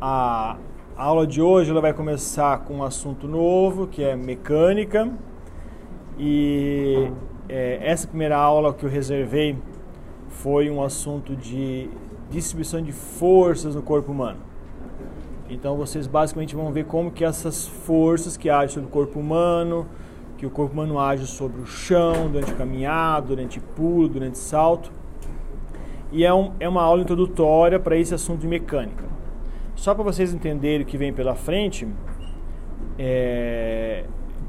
A aula de hoje ela vai começar com um assunto novo, que é mecânica. E essa primeira aula que eu reservei foi um assunto de distribuição de forças no corpo humano. Então vocês basicamente vão ver como que essas forças que agem sobre o corpo humano, que o corpo humano age sobre o chão, durante a caminhada, durante pulo, durante salto. E é uma aula introdutória para esse assunto de mecânica. Só para vocês entenderem o que vem pela frente,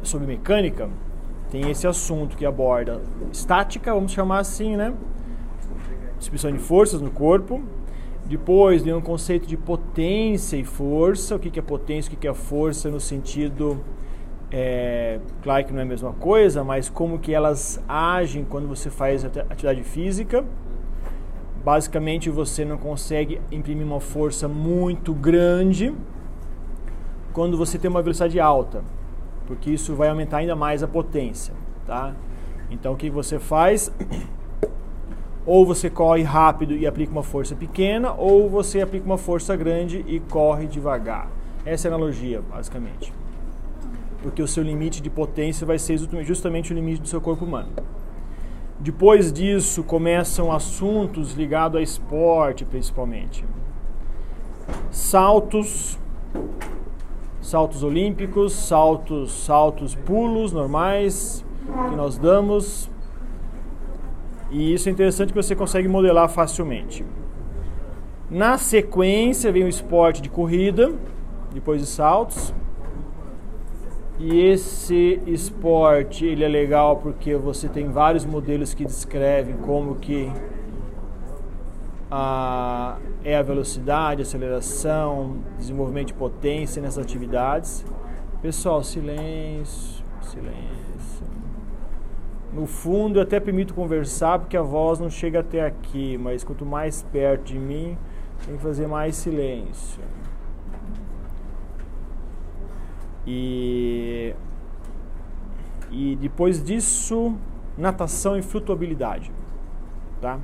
sobre mecânica, tem esse assunto que aborda estática, vamos chamar assim, né? Distribuição de forças no corpo. Depois tem um conceito de potência e força. O que é potência, o que é força no sentido... claro que não é a mesma coisa, mas como que elas agem quando você faz atividade física. Basicamente você não consegue imprimir uma força muito grande quando você tem uma velocidade alta, porque isso vai aumentar ainda mais a potência, tá? Então o que você faz? Ou você corre rápido e aplica uma força pequena, ou você aplica uma força grande e corre devagar. Essa é a analogia, basicamente. Porque o seu limite de potência vai ser justamente o limite do seu corpo humano. Depois disso, começam assuntos ligados a esporte, principalmente. Saltos olímpicos, saltos pulos normais que nós damos. E isso é interessante que você consegue modelar facilmente. Na sequência, vem o esporte de corrida, depois de saltos. E esse esporte, ele é legal porque você tem vários modelos que descrevem como que é a velocidade, aceleração, desenvolvimento de potência nessas atividades. Pessoal, silêncio. No fundo, eu até permito conversar porque a voz não chega até aqui, mas quanto mais perto de mim, tem que fazer mais silêncio. E depois disso, natação e flutuabilidade, tá?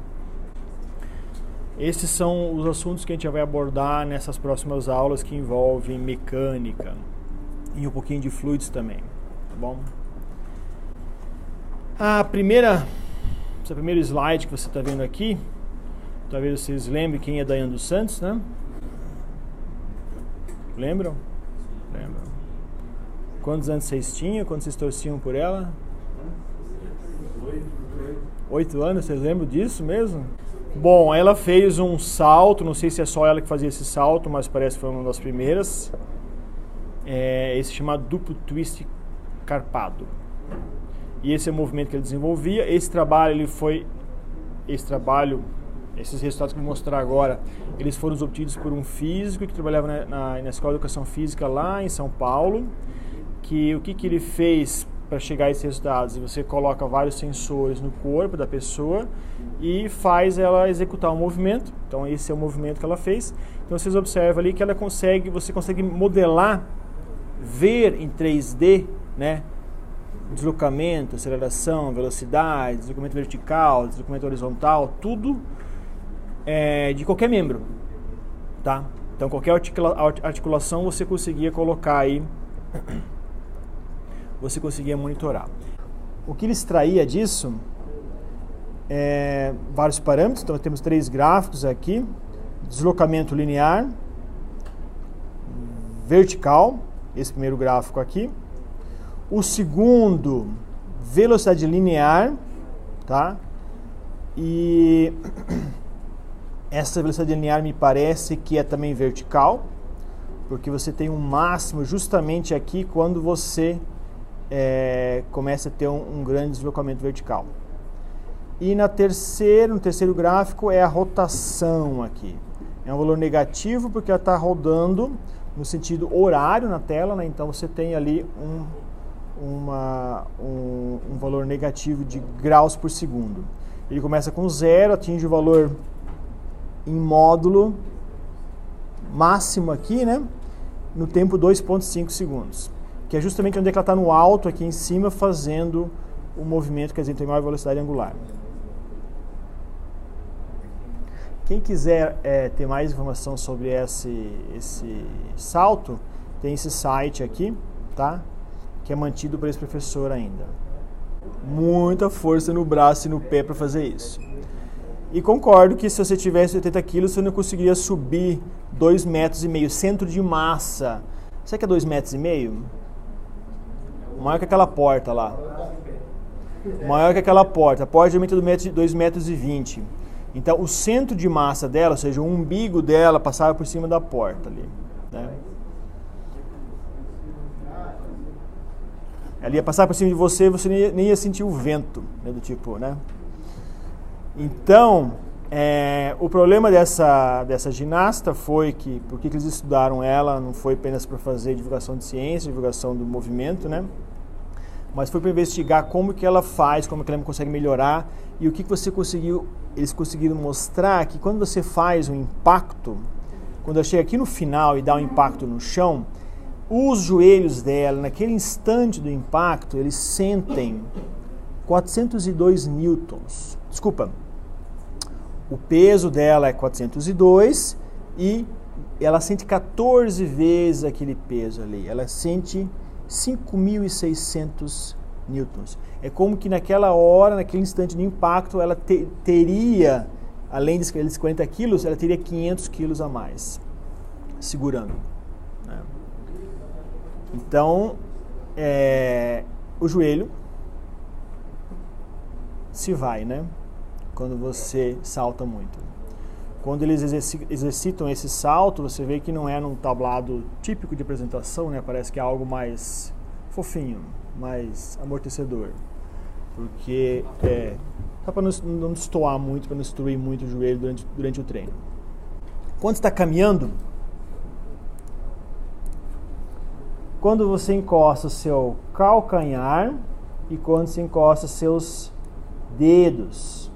Esses são os assuntos que a gente vai abordar nessas próximas aulas que envolvem mecânica e um pouquinho de fluidos também, tá bom? Esse primeiro slide que você está vendo aqui, talvez vocês lembrem quem é Daiane dos Santos, né? Lembram? Lembram. Quantos anos vocês tinham quando vocês torciam por ela? 8 anos, vocês lembram disso mesmo? Bom, ela fez um salto, não sei se é só ela que fazia esse salto, mas parece que foi uma das primeiras. Esse chamado duplo twist carpado. E esse é o movimento que ele desenvolvia. Esses resultados que eu vou mostrar agora, eles foram obtidos por um físico que trabalhava na Escola de Educação Física lá em São Paulo. O que ele fez para chegar a esses resultados? Você coloca vários sensores no corpo da pessoa e faz ela executar um movimento. Então esse é o movimento que ela fez. Então vocês observam ali que você consegue modelar, ver em 3D, né? Deslocamento, aceleração, velocidade, deslocamento vertical, deslocamento horizontal, tudo de qualquer membro, tá? Então qualquer articulação você conseguia colocar aí, você conseguia monitorar. O que ele extraía disso vários parâmetros. Então temos 3 gráficos aqui: deslocamento linear, vertical, esse primeiro gráfico aqui. O segundo, velocidade linear, tá? E essa velocidade linear me parece que é também vertical, porque você tem um máximo justamente aqui quando você começa a ter um grande deslocamento vertical. E no terceiro gráfico é a rotação aqui. É um valor negativo porque ela está rodando no sentido horário na tela, né? Então você tem ali um valor negativo de graus por segundo. Ele começa com 0, atinge o valor em módulo máximo aqui, né? No tempo 2,5 segundos. Que é justamente onde é que ela está no alto, aqui em cima, fazendo o movimento, quer dizer, tem maior velocidade angular. Quem quiser ter mais informação sobre esse salto, tem esse site aqui, tá? Que é mantido por esse professor ainda. Muita força no braço e no pé para fazer isso. E concordo que se você tivesse 80 quilos, você não conseguiria subir 2,5 metros, centro de massa. Sabe o que é 2,5 metros? Maior que aquela porta lá. Maior que aquela porta. A porta geralmente é 2,20 metros. Então, o centro de massa dela, ou seja, o umbigo dela, passava por cima da porta ali, né? Ela ia passar por cima de você e você nem ia sentir o vento, né, do tipo, né? Então, o problema dessa ginasta foi que, por que eles estudaram ela, não foi apenas para fazer divulgação de ciência, divulgação do movimento, né? Mas foi para investigar como que ela faz, como que ela consegue melhorar e o que eles conseguiram mostrar que quando você faz um impacto, quando ela chega aqui no final e dá um impacto no chão, os joelhos dela, naquele instante do impacto, eles sentem 402 newtons. Desculpa, o peso dela é 402 e ela sente 14 vezes aquele peso ali. Ela sente 5.600 newtons. É como que naquela hora, naquele instante de impacto, ela teria, além desses 40 quilos, ela teria 500 quilos a mais, segurando, né? Então, o joelho se vai, né? Quando você salta muito. Quando eles exercitam esse salto, você vê que não é num tablado típico de apresentação, né? Parece que é algo mais fofinho, mais amortecedor. Porque só para não destoar muito, para não destruir muito o joelho durante o treino. Quando está caminhando, quando você encosta o seu calcanhar e quando você encosta seus dedos.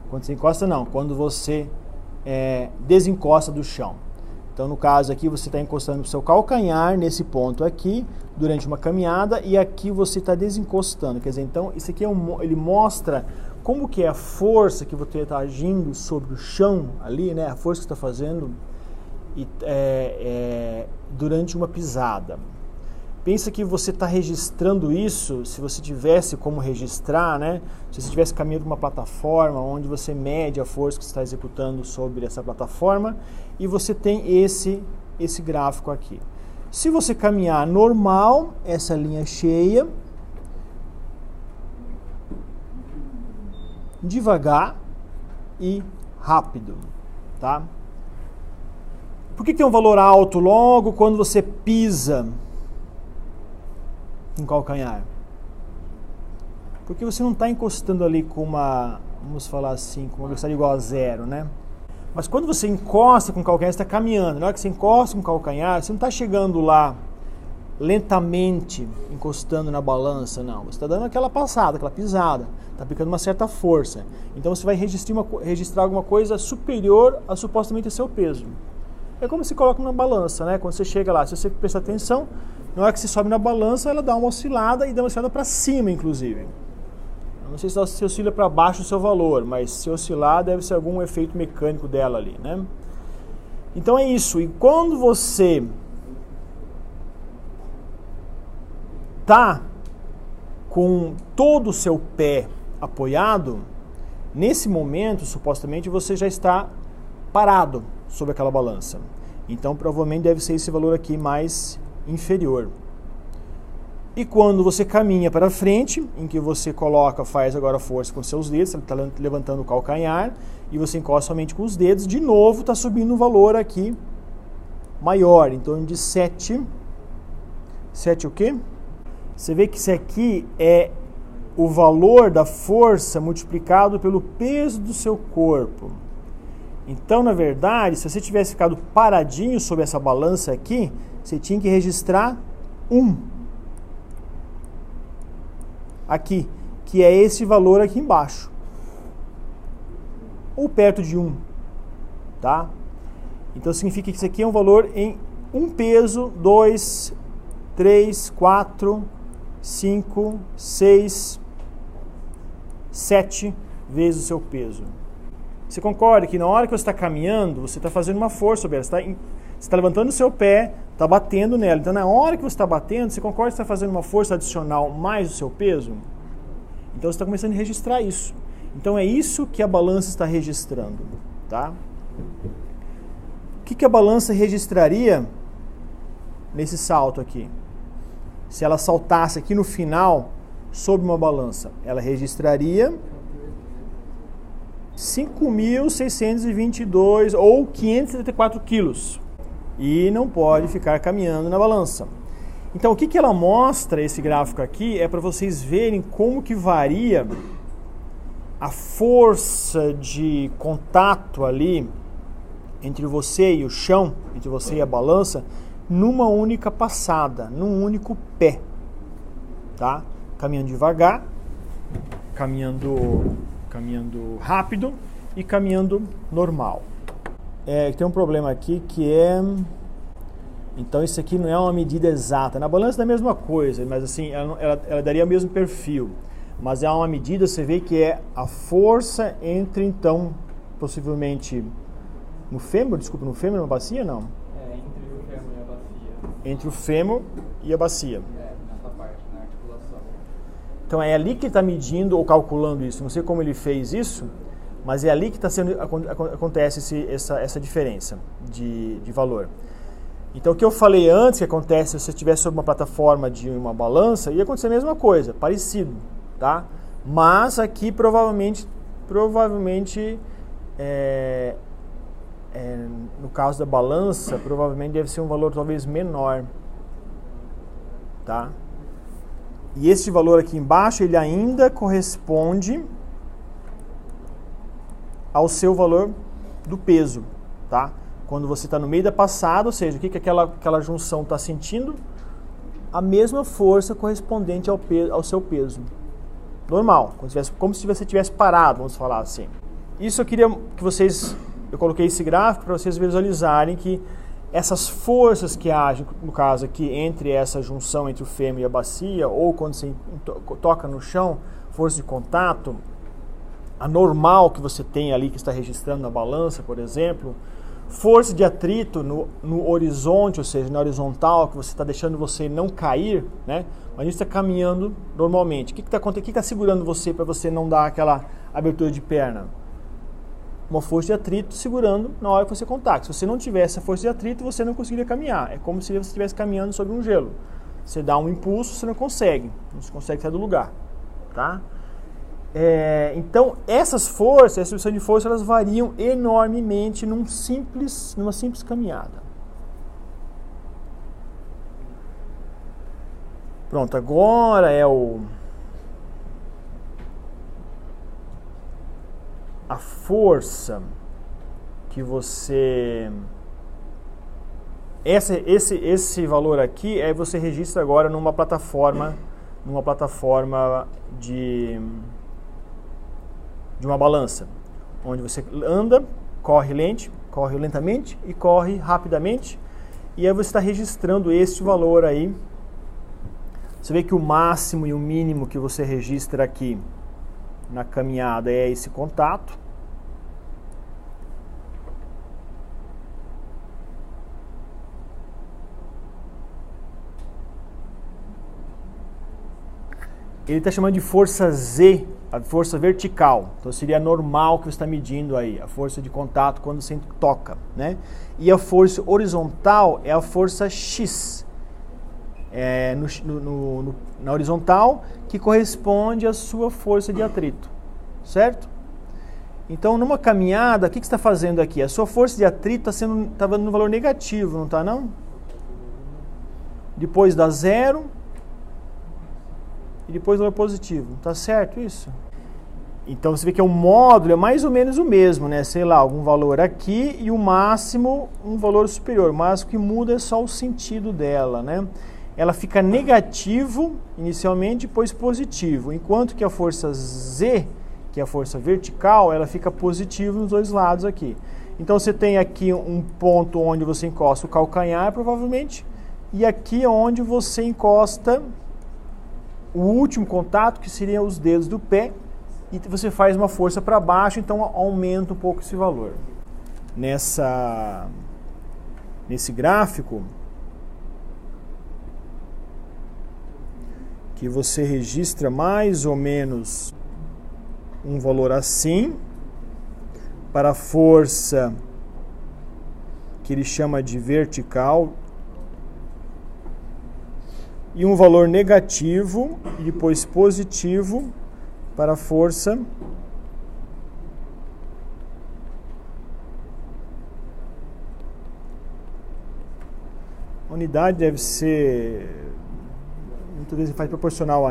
Quando você encosta, não. Quando você desencosta do chão. Então, no caso aqui, você está encostando o seu calcanhar nesse ponto aqui, durante uma caminhada, e aqui você está desencostando. Quer dizer, então, isso aqui ele mostra como que é a força que você está agindo sobre o chão ali, né? A força que você está fazendo durante uma pisada. Pensa que você está registrando isso, se você tivesse como registrar, né? Se você estivesse caminhando por uma plataforma onde você mede a força que você está executando sobre essa plataforma e você tem esse gráfico aqui. Se você caminhar normal, essa linha cheia, devagar e rápido, tá? Por que tem um valor alto logo quando você pisa um calcanhar? Porque você não está encostando ali com vamos falar assim, com uma velocidade igual a 0, né? Mas quando você encosta com o calcanhar, você está caminhando. Na hora que você encosta com o calcanhar, você não está chegando lá lentamente, encostando na balança, não. Você está dando aquela passada, aquela pisada, está aplicando uma certa força. Então você vai registrar alguma coisa superior a supostamente o seu peso. É como se coloca na balança, né? Quando você chega lá, se você prestar atenção, na hora que você sobe na balança, ela dá uma oscilada e dá uma oscilada para cima, inclusive. Eu não sei se oscila para baixo o seu valor, mas se oscilar, deve ser algum efeito mecânico dela ali, né? Então é isso. E quando você tá com todo o seu pé apoiado, nesse momento, supostamente, você já está parado sobre aquela balança. Então, provavelmente deve ser esse valor aqui mais inferior. E quando você caminha para frente, em que você faz agora força com seus dedos, você está levantando o calcanhar, e você encosta somente com os dedos, de novo está subindo um valor aqui maior, em torno de 7. 7 o quê? Você vê que isso aqui é o valor da força multiplicado pelo peso do seu corpo. Então, na verdade, se você tivesse ficado paradinho sobre essa balança aqui, você tinha que registrar 1. Aqui, que é esse valor aqui embaixo. Ou perto de 1, tá? Então, significa que isso aqui é um valor em 1 peso, 2, 3, 4, 5, 6, 7 vezes o seu peso. Você concorda que na hora que você está caminhando, você está fazendo uma força sobre ela, você está levantando o seu pé, está batendo nela. Então, na hora que você está batendo, você concorda que você está fazendo uma força adicional mais o seu peso? Então, você está começando a registrar isso. Então, é isso que a balança está registrando. Tá? O que a balança registraria nesse salto aqui? Se ela saltasse aqui no final, sob uma balança, ela registraria 5.622 ou 574 quilos. E não pode ficar caminhando na balança. Então, o que ela mostra, esse gráfico aqui, é para vocês verem como que varia a força de contato ali entre você e o chão, entre você e a balança, numa única passada, num único pé. Tá? Caminhando devagar, caminhando rápido e caminhando normal. Tem um problema aqui que é... Então isso aqui não é uma medida exata. Na balança é a mesma coisa, mas assim, ela daria o mesmo perfil. Mas é uma medida, você vê que é a força entre, então, possivelmente no fêmur, na bacia, não? Entre o fêmur e a bacia. Entre o fêmur e a bacia. Nessa parte, na articulação. Então é ali que ele está medindo ou calculando isso. Não sei como ele fez isso, mas é ali que acontece essa diferença de valor. Então o que eu falei antes que acontece se você estivesse sobre uma plataforma de uma balança, ia acontecer a mesma coisa, parecido, tá? Mas aqui provavelmente no caso da balança, provavelmente deve ser um valor talvez menor, tá? E esse valor aqui embaixo, ele ainda corresponde ao seu valor do peso, tá? Quando você está no meio da passada, ou seja, o que aquela junção está sentindo? A mesma força correspondente ao seu peso. Normal, como se você tivesse parado, vamos falar assim. Isso eu queria que eu coloquei esse gráfico para vocês visualizarem que essas forças que agem, no caso aqui, entre essa junção entre o fêmur e a bacia, ou quando você toca no chão, força de contato, a normal que você tem ali, que está registrando na balança, por exemplo, força de atrito no horizonte, ou seja, na horizontal, que você está deixando você não cair, né? Mas isso está caminhando normalmente. O que está segurando você para você não dar aquela abertura de perna? Uma força de atrito segurando na hora que você contacta. Se você não tivesse essa força de atrito, você não conseguiria caminhar. É como se você estivesse caminhando sobre um gelo. Você dá um impulso, você não consegue sair do lugar, tá? Então, essas forças, essa distribuição de força, elas variam enormemente numa simples caminhada. Pronto, agora a força que você... Esse valor aqui, você registra agora numa plataforma de uma balança, onde você anda, corre lentamente e corre rapidamente, e aí você está registrando este valor aí. Você vê que o máximo e o mínimo que você registra aqui na caminhada é esse contato. Ele está chamando de força Z, a força vertical. Então seria normal que você está medindo aí, a força de contato quando você toca, né? E a força horizontal é a força X, na horizontal, que corresponde à sua força de atrito, certo? Então numa caminhada, o que você está fazendo aqui? A sua força de atrito está no valor negativo, não está não? Depois dá zero. E depois o valor positivo. Tá certo isso? Então você vê que o módulo é mais ou menos o mesmo, né? Sei lá, algum valor aqui e o máximo um valor superior. Mas o que muda é só o sentido dela, né? Ela fica negativo inicialmente, depois positivo. Enquanto que a força Z, que é a força vertical, ela fica positiva nos dois lados aqui. Então você tem aqui um ponto onde você encosta o calcanhar, provavelmente. E aqui é onde você encosta o último contato, que seriam os dedos do pé, e você faz uma força para baixo, então aumenta um pouco esse valor. Nesse gráfico, que você registra mais ou menos um valor assim, para a força que ele chama de vertical, e um valor negativo e depois positivo para a força a unidade deve ser, muitas vezes faz proporcional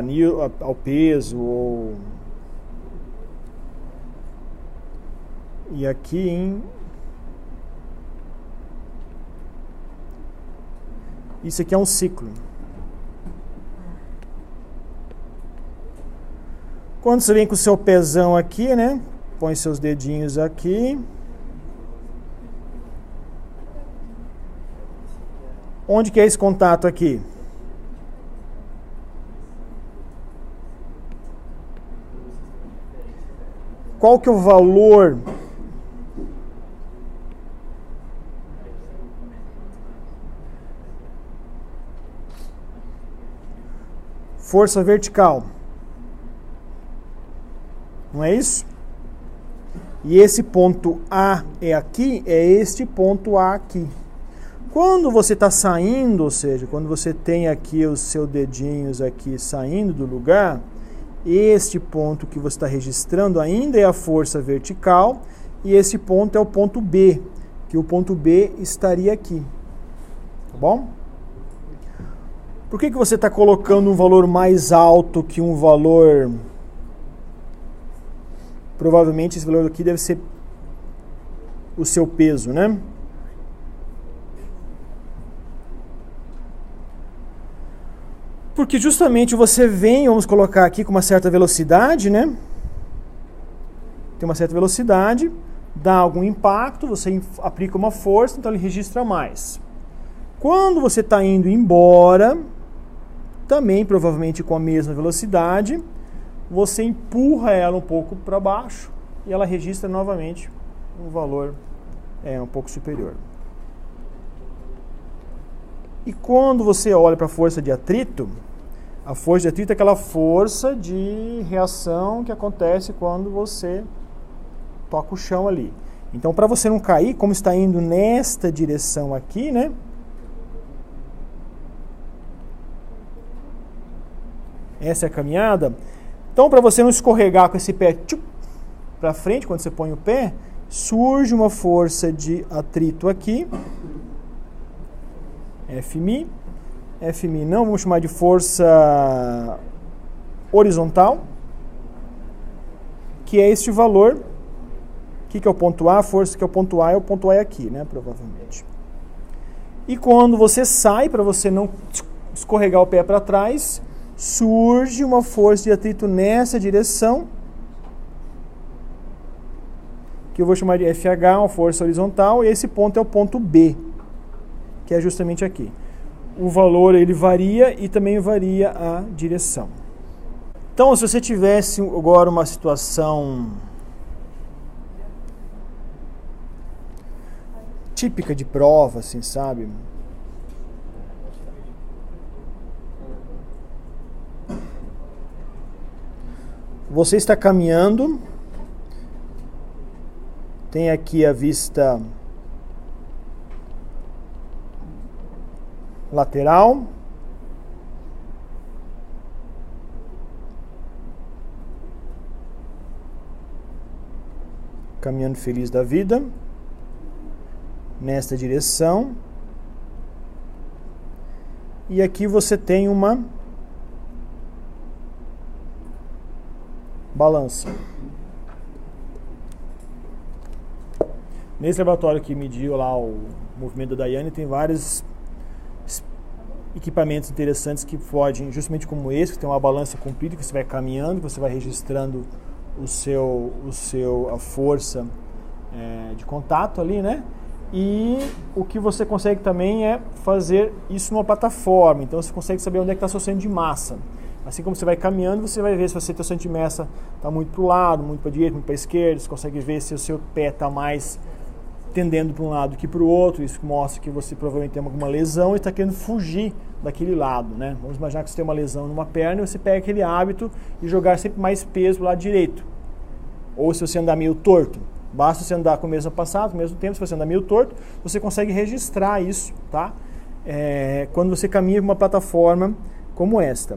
ao peso, e aqui isso aqui é um ciclo. Quando você vem com o seu pezão aqui, né? Põe seus dedinhos aqui. Onde que é esse contato aqui? Qual que é o valor? Força vertical. Não é isso? E esse ponto A é aqui, é este ponto A aqui. Quando você está saindo, ou seja, quando você tem aqui os seus dedinhos aqui saindo do lugar, este ponto que você está registrando ainda é a força vertical, e esse ponto é o ponto B, que o ponto B estaria aqui. Tá bom? Por que você está colocando um valor mais alto que um valor... Provavelmente esse valor aqui deve ser o seu peso, né? Porque justamente você vem, vamos colocar aqui com uma certa velocidade, né? Tem uma certa velocidade, dá algum impacto, você aplica uma força, então ele registra mais. Quando você está indo embora, também provavelmente com a mesma velocidade, você empurra ela um pouco para baixo e ela registra novamente um valor um pouco superior. E quando você olha para a força de atrito é aquela força de reação que acontece quando você toca o chão ali. Então, para você não cair, como está indo nesta direção aqui, né? Essa é a caminhada. Então, para você não escorregar com esse pé para frente, quando você põe o pé, surge uma força de atrito aqui. Fm. Fm não, vamos chamar de força horizontal, que é este valor. O que é o ponto A? A força que é o ponto A é aqui, né? Provavelmente. E quando você sai, para você não escorregar o pé para trás, surge uma força de atrito nessa direção, que eu vou chamar de FH, uma força horizontal, e esse ponto é o ponto B, que é justamente aqui. O valor ele varia e também varia a direção. Então, se você tivesse agora uma situação típica de prova, assim, sabe? Você está caminhando, tem aqui a vista lateral, caminhando feliz da vida, nesta direção, e aqui você tem uma balança. Nesse laboratório que mediu lá o movimento da Daiane, tem vários equipamentos interessantes que podem, justamente como esse, que tem uma balança comprida, que você vai caminhando, que você vai registrando a força de contato ali, né? E o que você consegue também é fazer isso numa plataforma, então você consegue saber onde é que está seu centro de massa. Assim como você vai caminhando, você vai ver se você teu centimestre está muito para o lado, muito para a direita, muito para a esquerda. Você consegue ver se o seu pé está mais tendendo para um lado que para o outro. Isso mostra que você provavelmente tem alguma lesão e está querendo fugir daquele lado, né? Vamos imaginar que você tem uma lesão numa perna e você pega aquele hábito de jogar sempre mais peso para o lado direito. Ou se você andar meio torto, basta você andar com o mesmo passado, ao mesmo tempo, se você andar meio torto, você consegue registrar isso, tá? Quando você caminha por uma plataforma como esta.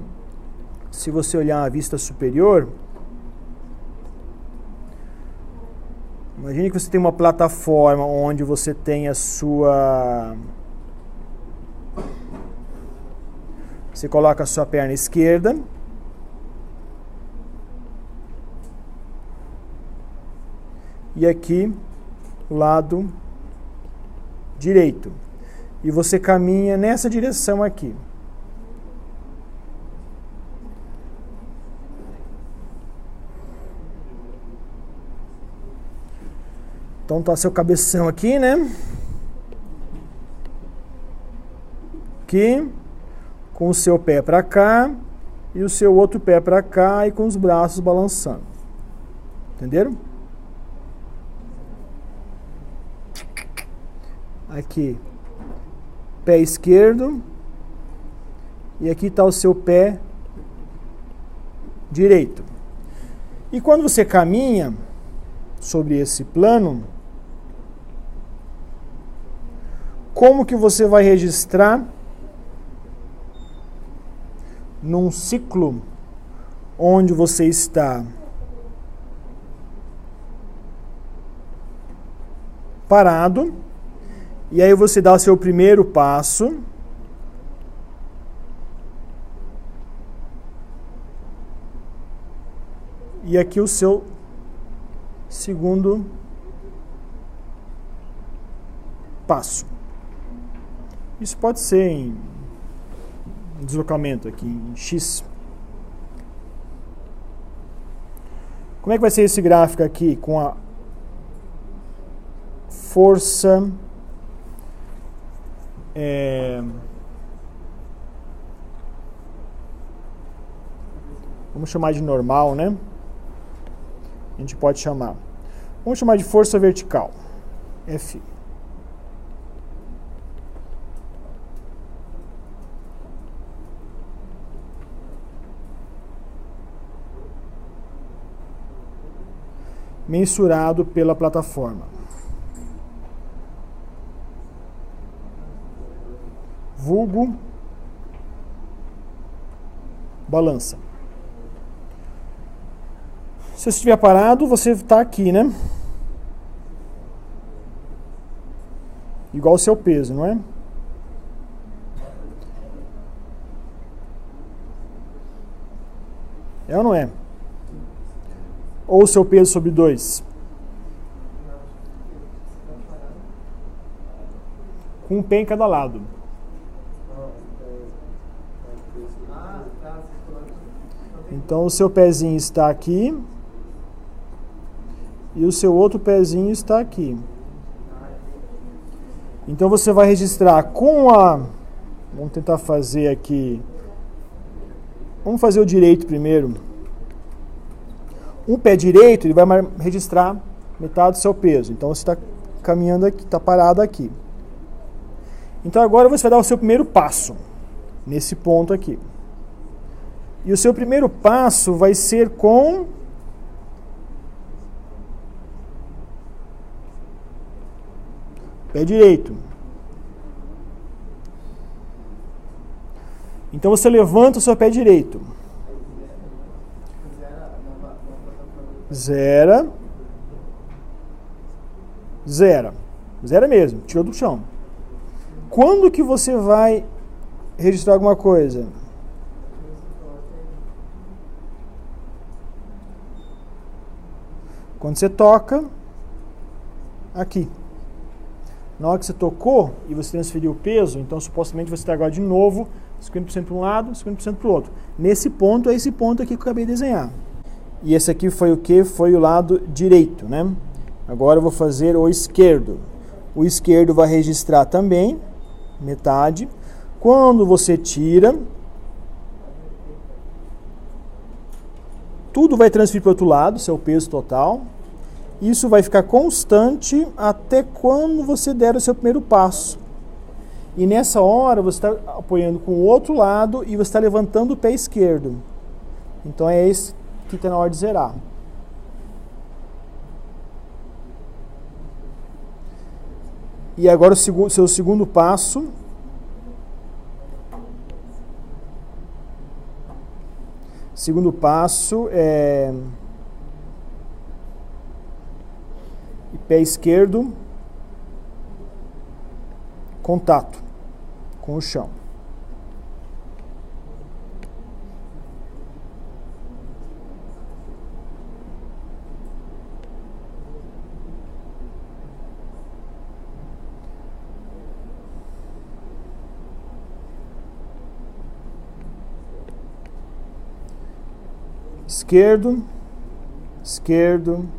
Se você olhar a vista superior, imagine que você tem uma plataforma onde você tem a sua... Você coloca a sua perna esquerda. E aqui, o lado direito. E você caminha nessa direção aqui. Então tá seu cabeção aqui, né? Aqui, com o seu pé para cá e o seu outro pé para cá e com os braços balançando. Entenderam? Aqui, pé esquerdo, e aqui está o seu pé direito. E quando você caminha sobre esse plano, como que você vai registrar num ciclo onde você está parado? E aí você dá o seu primeiro passo. E aqui o seu segundo passo. Isso pode ser em deslocamento aqui, em X. Como é que vai ser esse gráfico aqui com a força... Vamos chamar de normal, né? A gente pode chamar. Vamos chamar de força vertical. F. Mensurado pela plataforma. Vulgo balança. Se você estiver parado, você está aqui, né? Igual o seu peso, não é? É ou não é? Ou o seu peso sobre 2? Com um pé em cada lado. Então o seu pezinho está aqui e o seu outro pezinho está aqui. Então você vai registrar com a... Vamos tentar fazer aqui... Vamos fazer o direito primeiro. Um pé direito, ele vai registrar metade do seu peso. Então você está caminhando aqui, está parado aqui. Então agora você vai dar o seu primeiro passo, nesse ponto aqui. E o seu primeiro passo vai ser com pé direito. Então você levanta o seu pé direito. Zera. Zera. Zera mesmo, tirou do chão. Quando que você vai registrar alguma coisa? Quando você toca aqui. Na hora que você tocou e você transferiu o peso, então supostamente você está agora de novo 50% para um lado, 50% para o outro. Nesse ponto, é esse ponto aqui que eu acabei de desenhar. E esse aqui foi o que? Foi o lado direito, né? Agora eu vou fazer o esquerdo. O esquerdo vai registrar também metade. Quando você tira, tudo vai transferir para o outro lado, seu peso total. Isso vai ficar constante até quando você der o seu primeiro passo. E nessa hora você está apoiando com o outro lado e você está levantando o pé esquerdo. Então é esse que está na hora de zerar. E agora o seu segundo passo. Segundo passo é pé esquerdo, contato com o chão. Esquerdo, esquerdo,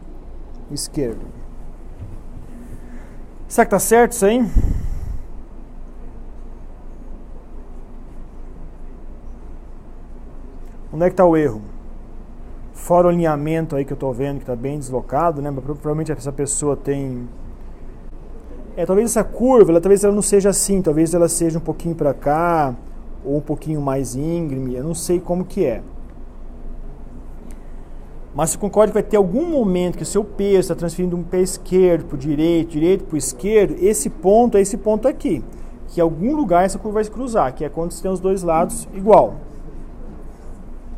esquerdo. Será que tá certo isso aí? Onde é que está o erro? Fora o alinhamento aí que eu estou vendo que está bem deslocado, né? Mas provavelmente essa pessoa tem... talvez essa curva, talvez ela não seja assim, talvez ela seja um pouquinho para cá, ou um pouquinho mais íngreme, eu não sei como que é. Mas você concorda que vai ter algum momento que o seu peso está transferindo um pé esquerdo para o direito, direito para o esquerdo, esse ponto é esse ponto aqui. Que em algum lugar essa curva vai se cruzar, que é quando você tem os dois lados igual.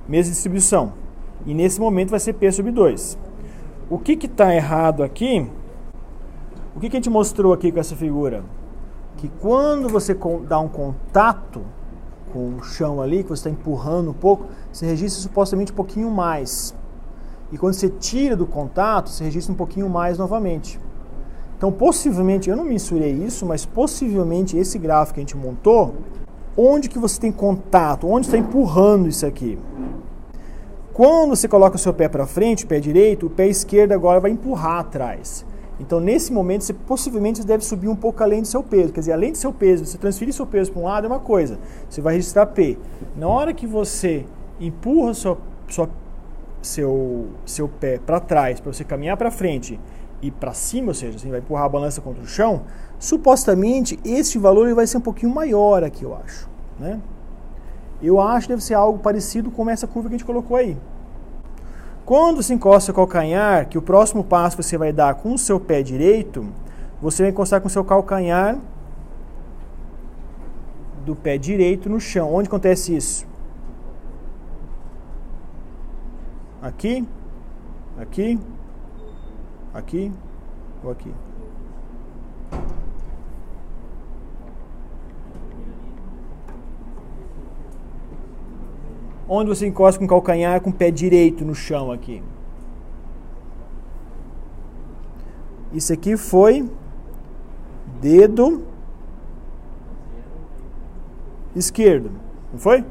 Mesma distribuição. E nesse momento vai ser P sobre 2. O que está errado aqui? O que a gente mostrou aqui com essa figura? Que quando você dá um contato com o chão ali, que você está empurrando um pouco, você registra supostamente um pouquinho mais. E quando você tira do contato, você registra um pouquinho mais novamente. Então, possivelmente, eu não mensurei isso, mas possivelmente esse gráfico que a gente montou, onde que você tem contato, onde está empurrando isso aqui. Quando você coloca o seu pé para frente, o pé direito, o pé esquerdo agora vai empurrar atrás. Então, nesse momento, você possivelmente deve subir um pouco além do seu peso. Quer dizer, além do seu peso, você transferir seu peso para um lado é uma coisa. Você vai registrar P. Na hora que você empurra seu pé para trás, para você caminhar para frente e para cima, ou seja, você vai empurrar a balança contra o chão, supostamente este valor ele vai ser um pouquinho maior aqui, eu acho. Né? Eu acho que deve ser algo parecido com essa curva que a gente colocou aí. Quando se encosta o calcanhar, que o próximo passo você vai dar com o seu pé direito, você vai encostar com o seu calcanhar do pé direito no chão. Onde acontece isso? Aqui, aqui, aqui ou aqui. Onde você encosta com o calcanhar com o pé direito no chão aqui. Isso aqui foi dedo esquerdo, não foi?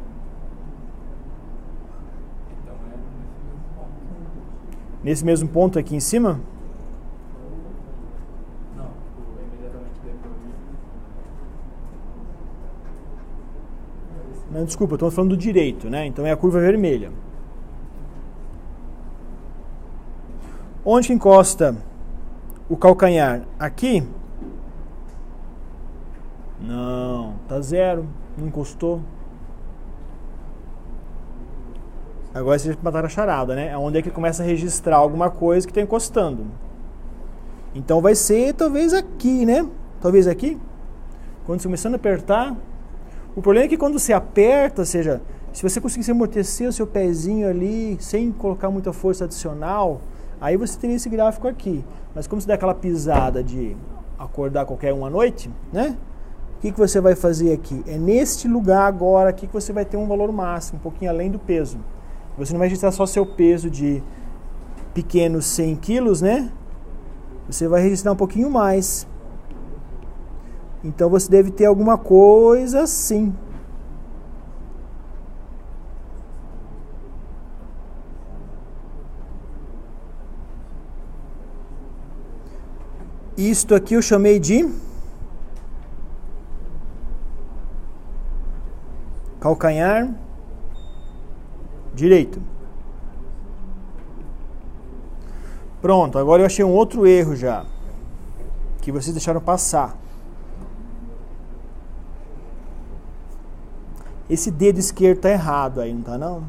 Nesse mesmo ponto aqui em cima? Não, imediatamente depois. Não, desculpa, estou falando do direito, né? Então é a curva vermelha. Onde que encosta o calcanhar? Aqui? Não, tá zero, não encostou. Agora você matar a charada, né? É onde é que começa a registrar alguma coisa que está encostando. Então vai ser talvez aqui, né? Talvez aqui. Quando você começando a apertar. O problema é que quando você aperta, ou seja, se você conseguir amortecer o seu pezinho ali, sem colocar muita força adicional, aí você teria esse gráfico aqui. Mas como você dá aquela pisada de acordar qualquer um à noite, né? O que você vai fazer aqui? É neste lugar agora aqui que você vai ter um valor máximo, um pouquinho além do peso. Você não vai registrar só seu peso de pequenos 100 quilos, né? Você vai registrar um pouquinho mais. Então você deve ter alguma coisa assim. Isto aqui eu chamei de calcanhar direito. Pronto, agora eu achei um outro erro já, que vocês deixaram passar. Esse dedo esquerdo está errado aí, não está não?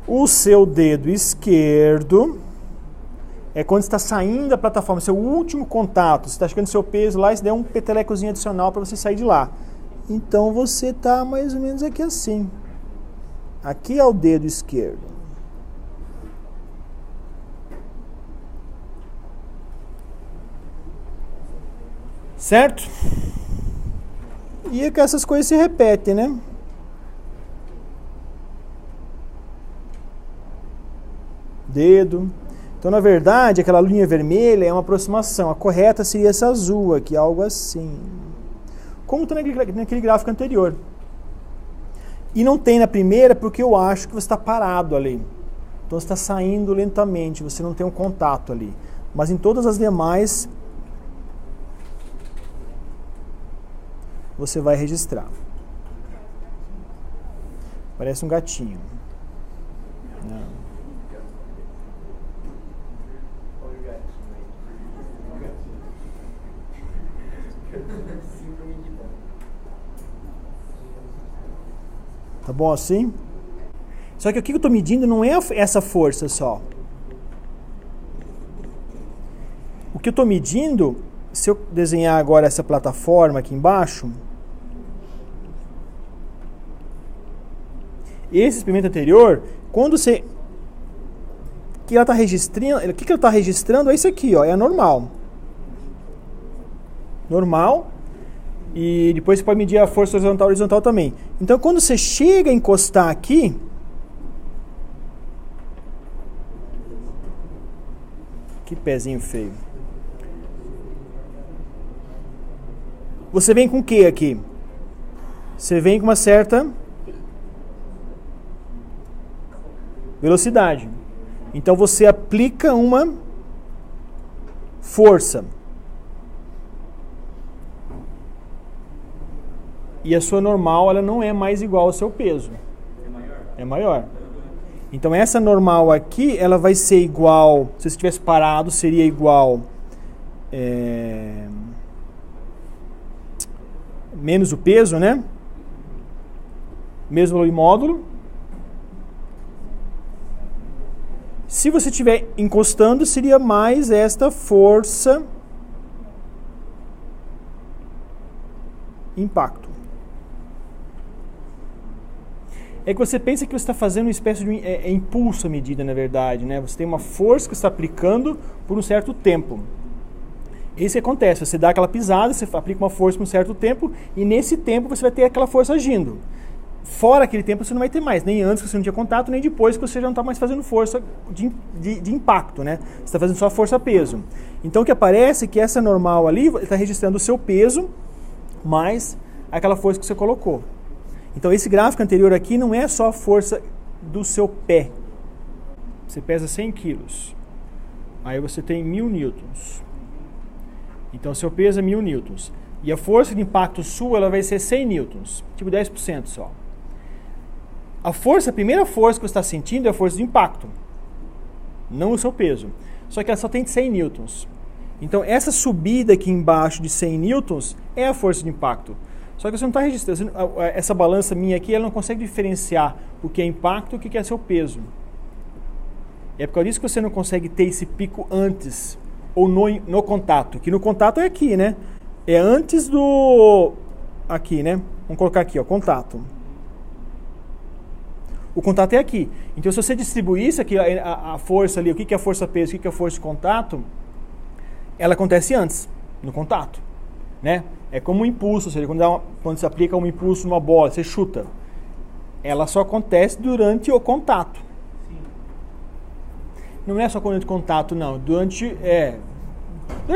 O seu dedo esquerdo é quando está saindo da plataforma, seu último contato. Você está chegando no seu peso lá e você der um petelecozinho adicional para você sair de lá. Então você está mais ou menos aqui assim. Aqui é o dedo esquerdo. Certo? E é que essas coisas se repetem, né? Dedo. Então, na verdade, aquela linha vermelha é uma aproximação. A correta seria essa azul aqui, algo assim. Como está naquele gráfico anterior. E não tem na primeira porque eu acho que você está parado ali. Então, você está saindo lentamente, você não tem um contato ali. Mas em todas as demais, você vai registrar. Parece um gatinho. Não. Tá bom assim? Só que o que eu estou medindo não é essa força só. O que eu estou medindo, se eu desenhar agora essa plataforma aqui embaixo, esse experimento anterior, quando você... que ela está registrando, o que ela está registrando é isso aqui, ó, é a normal. Normal. E depois você pode medir a força horizontal também. Então, quando você chega a encostar aqui, que pezinho feio. Você vem com o que aqui? Você vem com uma certa velocidade. Então, você aplica uma força. E a sua normal, ela não é mais igual ao seu peso. É maior? É maior. Então, essa normal aqui, ela vai ser igual... Se você estivesse parado, seria igual... menos o peso, né? Mesmo valor módulo. Se você estiver encostando, seria mais esta força... impacto. É que você pensa que você está fazendo uma espécie de impulso à medida, na verdade, né? Você tem uma força que você está aplicando por um certo tempo. Isso que acontece, você dá aquela pisada, você aplica uma força por um certo tempo, e nesse tempo você vai ter aquela força agindo. Fora aquele tempo você não vai ter mais, nem antes que você não tinha contato, nem depois que você já não está mais fazendo força de impacto, né? Você está fazendo só força-peso. Então o que aparece é que essa normal ali está registrando o seu peso, mais aquela força que você colocou. Então esse gráfico anterior aqui não é só a força do seu pé. Você pesa 100 quilos. Aí você tem 1000 newtons. Então seu peso é 1000 newtons. E a força de impacto sua ela vai ser 100 newtons. Tipo 10% só. A primeira força que você está sentindo é a força de impacto. Não o seu peso. Só que ela só tem 100 newtons. Então essa subida aqui embaixo de 100 newtons é a força de impacto. Só que você não está registrando, essa balança minha aqui, ela não consegue diferenciar o que é impacto e o que é seu peso. E é por causa disso que você não consegue ter esse pico antes, ou no contato, que no contato é aqui, né? É antes do... aqui, né? Vamos colocar aqui, ó, contato. O contato é aqui. Então, se você distribuísse aqui a força ali, o que é força-peso, o que é força de contato, ela acontece antes, no contato, né? É como um impulso, ou seja, quando você aplica um impulso numa bola, você chuta. Ela só acontece durante o contato. Sim. Não é só durante o contato, não. Durante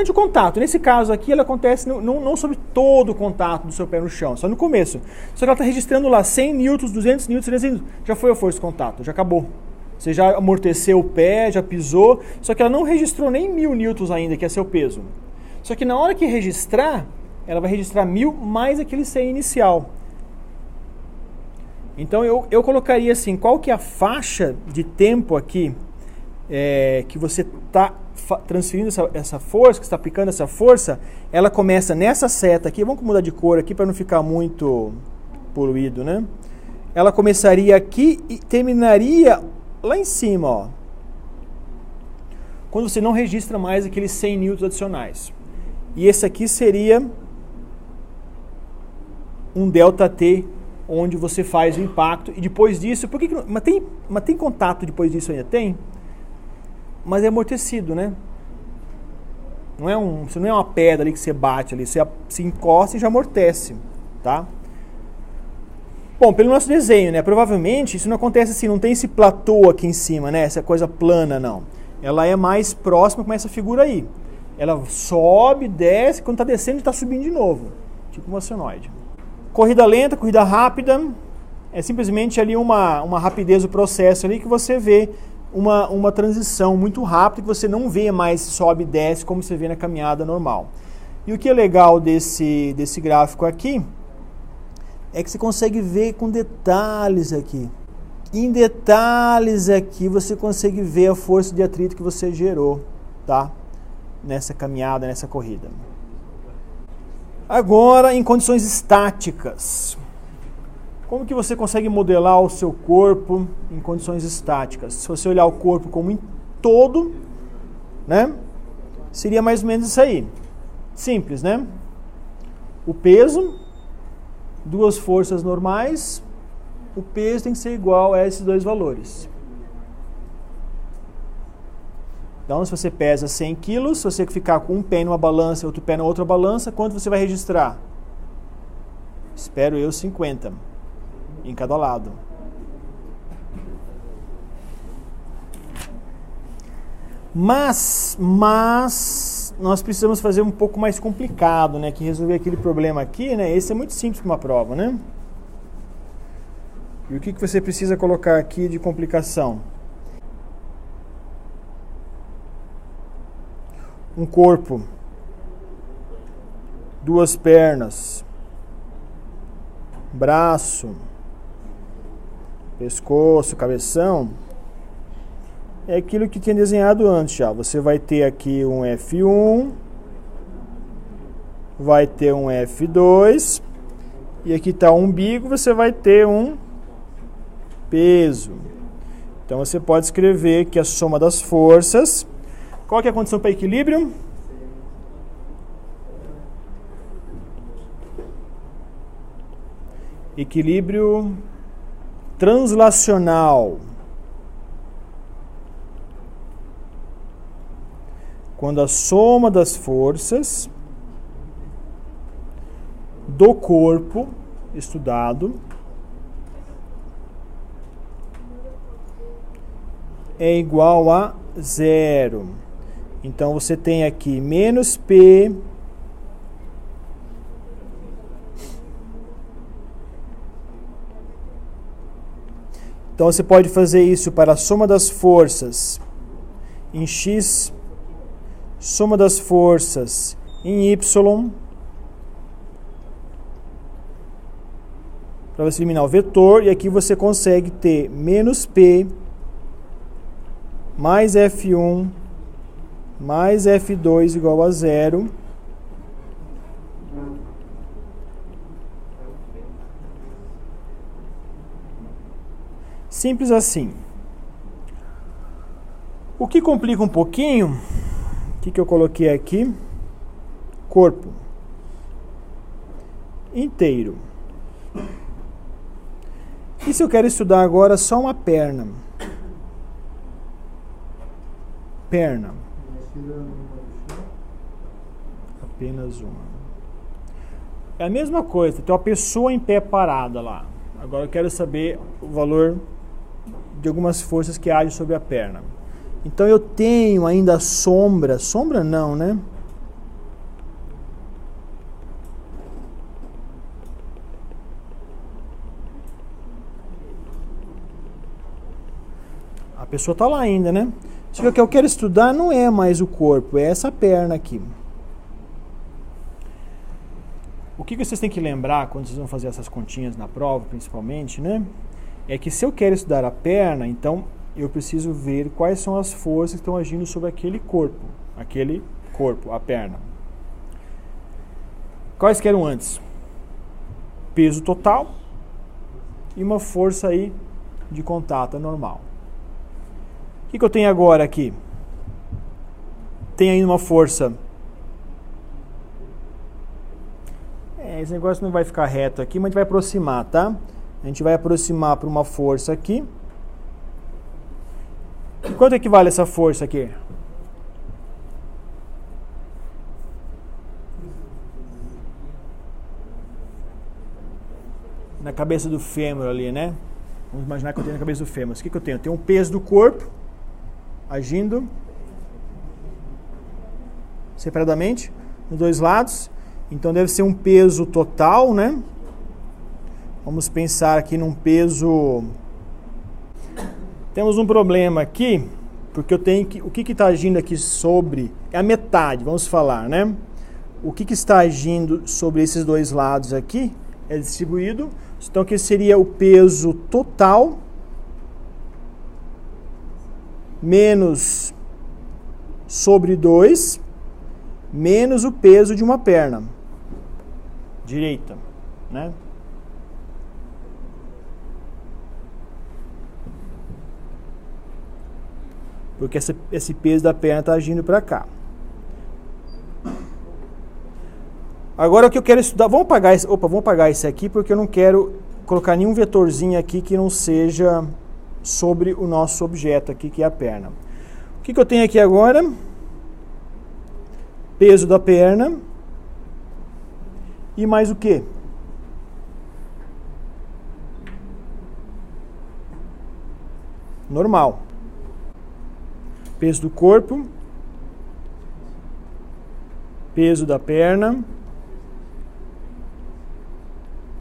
o contato. Nesse caso aqui, ela acontece não sobre todo o contato do seu pé no chão, só no começo. Só que ela está registrando lá 100 newtons, 200 newtons, 300 newtons. Já foi a força de contato, já acabou. Você já amorteceu o pé, já pisou, só que ela não registrou nem 1000 newtons ainda, que é seu peso. Só que na hora que registrar, ela vai registrar 1000 mais aquele 100 inicial. Então eu colocaria assim, qual que é a faixa de tempo aqui que você está transferindo essa força, que está aplicando essa força, ela começa nessa seta aqui, vamos mudar de cor aqui para não ficar muito poluído, né? Ela começaria aqui e terminaria lá em cima, ó. Quando você não registra mais aqueles 100 newtons adicionais. E esse aqui seria um ΔT, onde você faz o impacto. E depois disso, por que não, mas tem contato depois disso ainda? Tem? Mas é amortecido, né? Você não é uma pedra ali que você bate ali, você se encosta e já amortece, tá? Bom, pelo nosso desenho, né? Provavelmente isso não acontece assim, não tem esse platô aqui em cima, né? Essa coisa plana, não. Ela é mais próxima com essa figura aí. Ela sobe, desce, quando está descendo está subindo de novo. Tipo uma senoide. Corrida lenta, corrida rápida. É simplesmente ali uma rapidez do processo ali que você vê uma transição muito rápida, que você não vê mais sobe e desce como você vê na caminhada normal. E o que é legal desse gráfico aqui é que você consegue ver com detalhes aqui. Em detalhes aqui você consegue ver a força de atrito que você gerou, tá? Nessa caminhada, nessa corrida. Agora, em condições estáticas. Como que você consegue modelar o seu corpo em condições estáticas? Se você olhar o corpo como um todo, né? Seria mais ou menos isso aí. Simples, né? O peso, duas forças normais, o peso tem que ser igual a esses dois valores. Então, se você pesa 100 quilos, se você ficar com um pé numa balança e outro pé na outra balança, quanto você vai registrar? Espero eu 50 em cada lado. Mas nós precisamos fazer um pouco mais complicado, né? Que resolver aquele problema aqui, né? Esse é muito simples para uma prova, né? E o que você precisa colocar aqui de complicação? Um corpo, duas pernas, braço, pescoço, cabeção, é aquilo que tinha desenhado antes já. Você vai ter aqui um F1, vai ter um F2, e aqui está o umbigo, você vai ter um peso. Então você pode escrever que a soma das forças. Qual que é a condição para equilíbrio? Equilíbrio translacional. Quando a soma das forças do corpo estudado é igual a 0. Então você tem aqui menos P então você pode fazer isso para a soma das forças em X, soma das forças em Y, para você eliminar o vetor, e aqui você consegue ter menos P mais F1 mais F2 igual a 0. Simples assim. O que complica um pouquinho, o que eu coloquei aqui? Corpo inteiro. E se eu quero estudar agora só uma perna? Perna. Apenas uma. É a mesma coisa, tem uma pessoa em pé parada lá. Agora eu quero saber o valor de algumas forças que agem sobre a perna. Então eu tenho ainda a sombra. Sombra não, né? A A pessoa está lá ainda, né? Só que o que eu quero estudar não é mais o corpo, é essa perna aqui. O que vocês têm que lembrar quando vocês vão fazer essas continhas na prova, principalmente, né? É que se eu quero estudar a perna, então eu preciso ver quais são as forças que estão agindo sobre aquele corpo, a perna. Quais que eram antes? Peso total e uma força aí de contato normal. O que eu tenho agora aqui? Tem aí uma força. Esse negócio não vai ficar reto aqui, mas a gente vai aproximar, tá? A gente vai aproximar para uma força aqui. E quanto equivale essa força aqui? Na cabeça do fêmur ali, né? Vamos imaginar que eu tenho na cabeça do fêmur. O que eu tenho? Eu tenho um peso do corpo agindo separadamente nos dois lados. Então deve ser um peso total, né? Vamos pensar aqui num peso. Temos um problema aqui, porque eu tenho que. O que está agindo aqui sobre. É a metade, vamos falar, né? O que está agindo sobre esses dois lados aqui é distribuído. Então, que seria o peso total menos sobre 2 menos o peso de uma perna direita, né? Porque esse peso da perna está agindo para cá. Agora o que eu quero estudar, vamos apagar esse aqui, porque eu não quero colocar nenhum vetorzinho aqui que não seja sobre o nosso objeto aqui, que é a perna. O que eu tenho aqui agora? Peso da perna. E mais o quê? Normal. Peso do corpo. Peso da perna.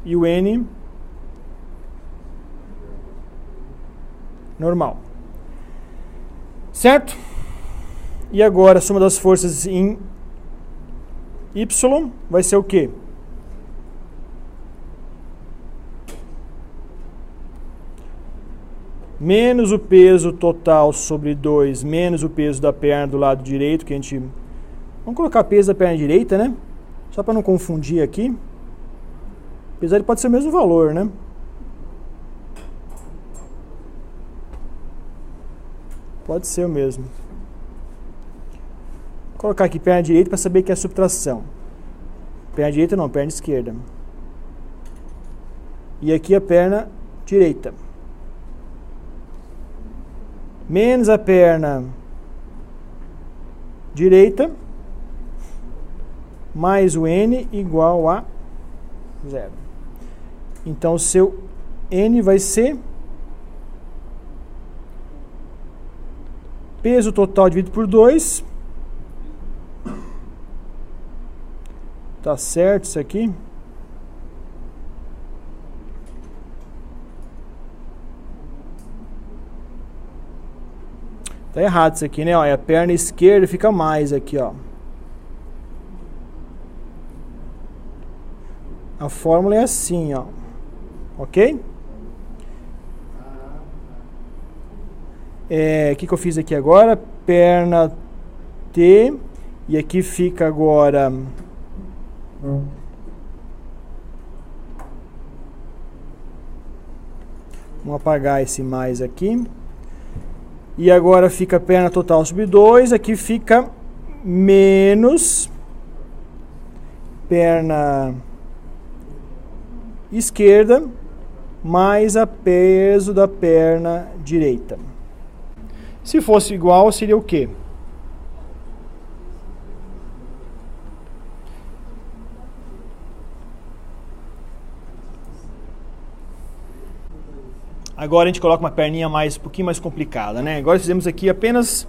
E o N normal. Certo? E agora a soma das forças em Y vai ser o quê? Menos o peso total sobre 2, menos o peso da perna do lado direito, que a gente... Vamos colocar peso da perna direita, né? Só para não confundir aqui. Apesar de pode ser o mesmo valor, né? Pode ser o mesmo. Vou colocar aqui perna direita para saber que é subtração. Perna direita não, perna esquerda. E aqui a perna direita. Menos a perna direita, mais o N igual a 0. Então, o seu N vai ser peso total dividido por 2. Tá certo isso aqui? Tá errado isso aqui, né? Ó, a perna esquerda fica mais aqui, ó. A fórmula é assim, ó. Ok? O que eu fiz aqui agora? Perna T. E aqui fica agora... Vamos apagar esse mais aqui. E agora fica perna total sobre 2. Aqui fica menos perna esquerda mais a peso da perna direita. Se fosse igual, seria o quê? Agora a gente coloca uma perninha um pouquinho mais complicada, né? Agora fizemos aqui apenas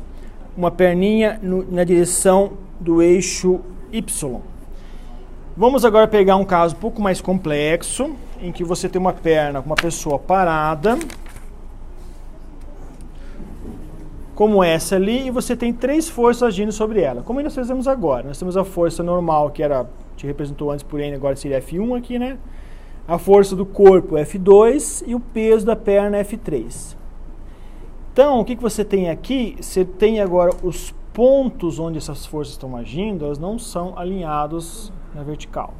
uma perninha na direção do eixo Y. Vamos agora pegar um caso um pouco mais complexo, em que você tem uma perna com uma pessoa parada, como essa ali, e você tem 3 forças agindo sobre ela, como nós fizemos agora. Nós temos a força normal, que te representou antes por N, agora seria F1 aqui, né? A força do corpo F2 e o peso da perna F3. Então, o que você tem aqui? Você tem agora os pontos onde essas forças estão agindo, elas não são alinhados na vertical.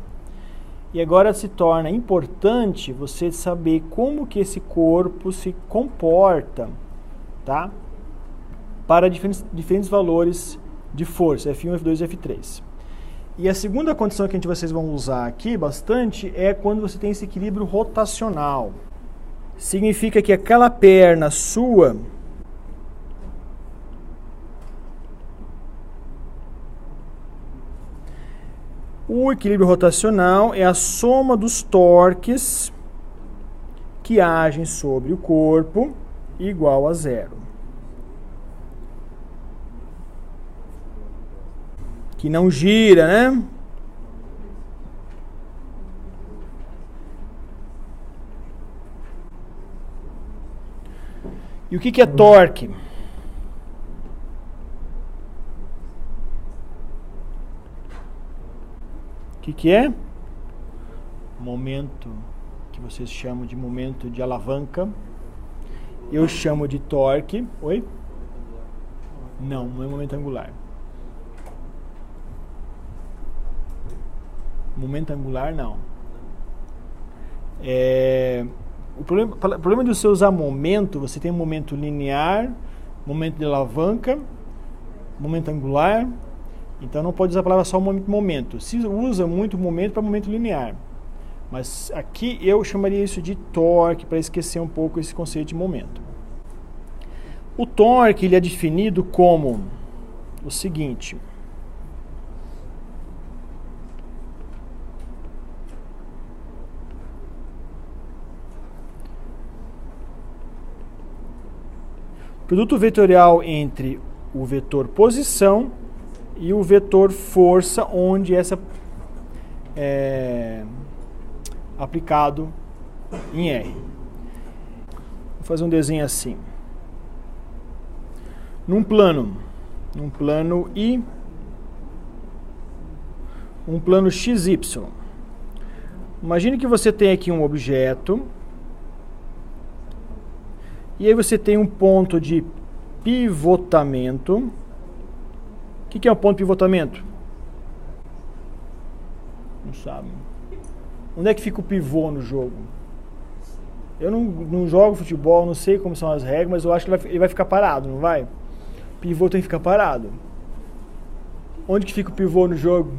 E agora se torna importante você saber como que esse corpo se comporta, tá? Para diferentes valores de força, F1, F2 e F3. E a segunda condição que vocês vão usar aqui bastante é quando você tem esse equilíbrio rotacional. Significa que aquela perna sua o equilíbrio rotacional é a soma dos torques que agem sobre o corpo igual a 0. Que não gira, né? E o que é torque? O que é? Momento que vocês chamam de momento de alavanca. Eu chamo de torque. Oi? Não, não é momento angular. Momento angular, não. O problema de você usar momento, você tem momento linear, momento de alavanca, momento angular. Então não pode usar a palavra só momento. Se usa muito momento para momento linear. Mas aqui eu chamaria isso de torque, para esquecer um pouco esse conceito de momento. O torque ele é definido como o seguinte. Produto vetorial entre o vetor posição e o vetor força, onde essa é aplicado em R. Vou fazer um desenho assim. Num plano I, um plano XY. Imagine que você tem aqui um objeto, e aí você tem um ponto de pivotamento. O que é um ponto de pivotamento? Não sabe. Onde é que fica o pivô no jogo? Eu não jogo futebol, não sei como são as regras, mas eu acho que ele vai ficar parado, não vai? O pivô tem que ficar parado. Onde que fica o pivô no jogo?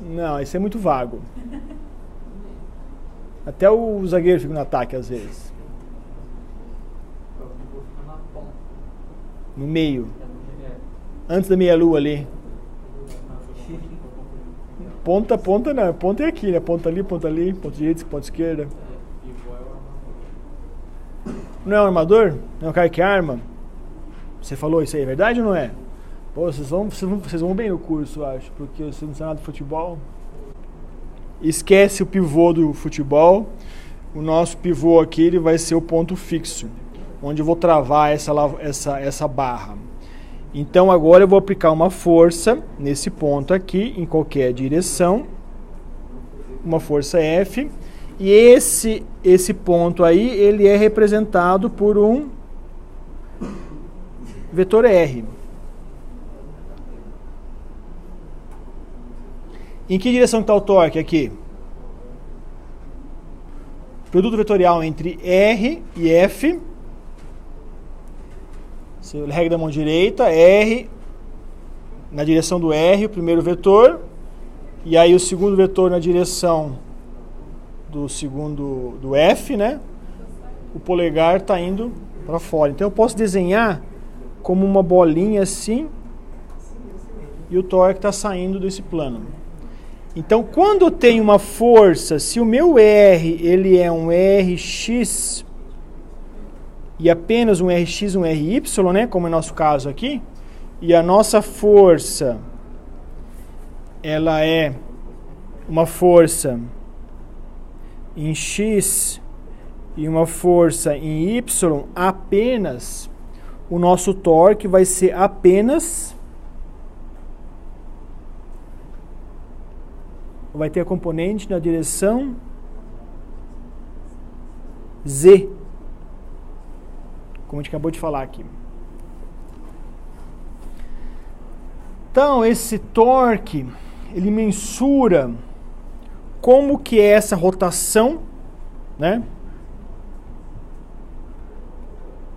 Não, isso é muito vago. Até o zagueiro fica no ataque às vezes. No meio. Antes da meia-lua ali. Ponta não. Ponta é aqui, né? Ponta ali, ponta direita, ponta esquerda. Não é um armador? Não é um cara que arma? Você falou isso aí, é verdade ou não é? Pô, vocês vão bem no curso, eu acho, porque vocês não sabem nada de futebol. Esquece o pivô do futebol. O nosso pivô aqui ele vai ser o ponto fixo, onde eu vou travar essa barra. Então agora eu vou aplicar uma força nesse ponto aqui, em qualquer direção, uma força F, e esse ponto aí ele é representado por um vetor R. Em que direção está o torque aqui? Produto vetorial entre R e F. Você regra da mão direita, R na direção do R, o primeiro vetor, e aí o segundo vetor na direção do F, né? O polegar está indo para fora. Então eu posso desenhar como uma bolinha assim, e o torque está saindo desse plano. Então, quando eu tenho uma força, se o meu R ele é um Rx e apenas um Rx, um Ry, né, como é o nosso caso aqui, e a nossa força ela é uma força em x e uma força em Y, apenas o nosso torque vai ser apenas, vai ter a componente na direção Z, como a gente acabou de falar aqui. Então, esse torque, ele mensura como que é essa rotação, né?